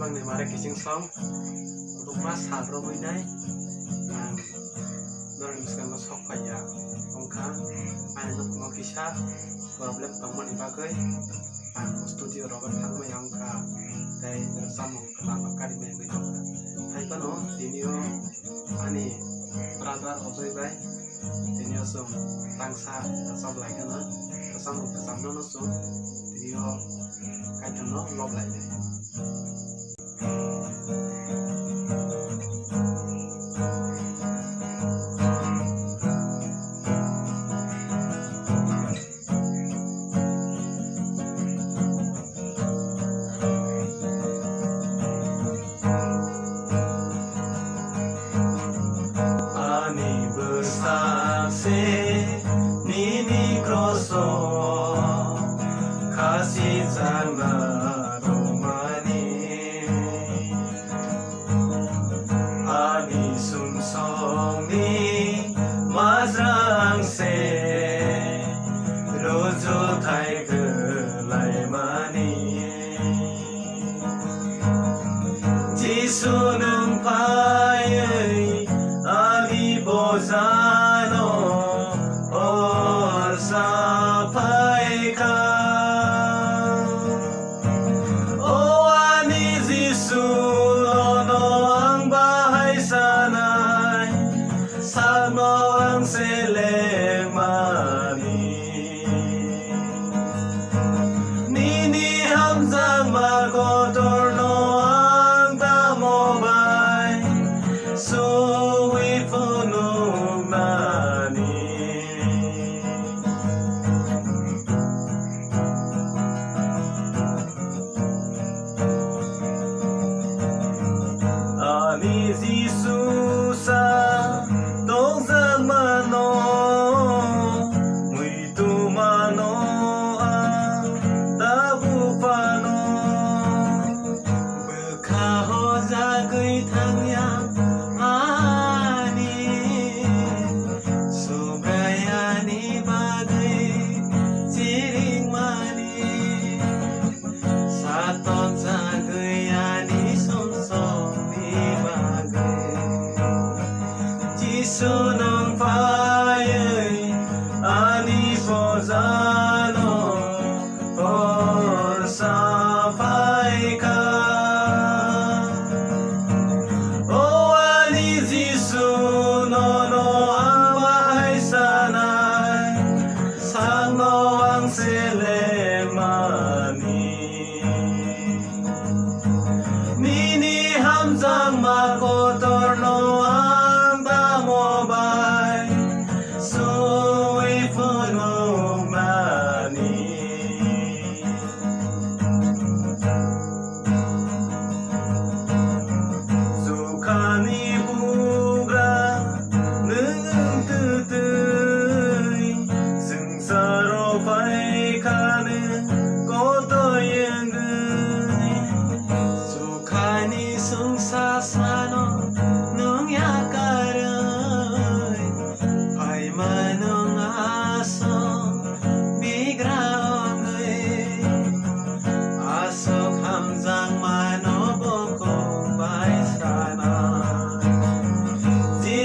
sang ni mare kising song rukma sadro buinai norang skema sok kaya ongka ai nukmo kisah problem tongmani bagai studio rogan thangma ongka dai samung kelama kari mengai ongka hai pano dinio ani brother ojoi bai dinio sum tangsa sob lagi na samung kesamno no sum dinio kaitan no lob lagi Nini kroso kasih sana romani ani sumsong ni mazrang se rojo thai gelai mani jisu nung pai ali bozano sunung pai ani pozano or sampai ka o ani jisu nono amai sanai sangno ang selemani nini hamzang makotor no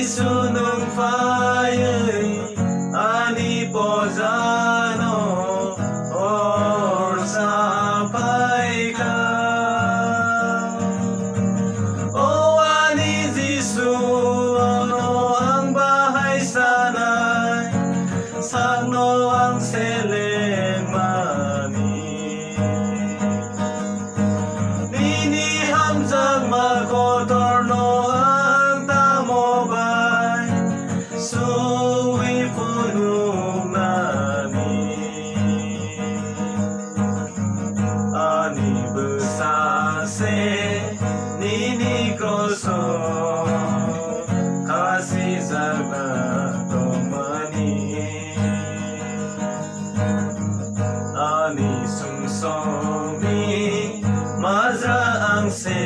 sunung pai ani pozano or sampai ka o ani jisu no ang bahay sanay sangno ang selemani nini hamzang makotor no nini kroso kasih sana tomani ani sumsong ni mazra angse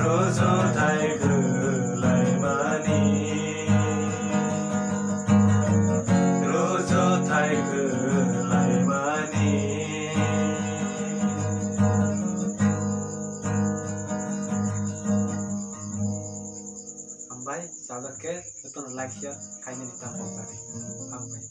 rojo thai gelai mani rojo thai gelai mani hambai jagat ke betul like share kayaknya di tampung tadi hambai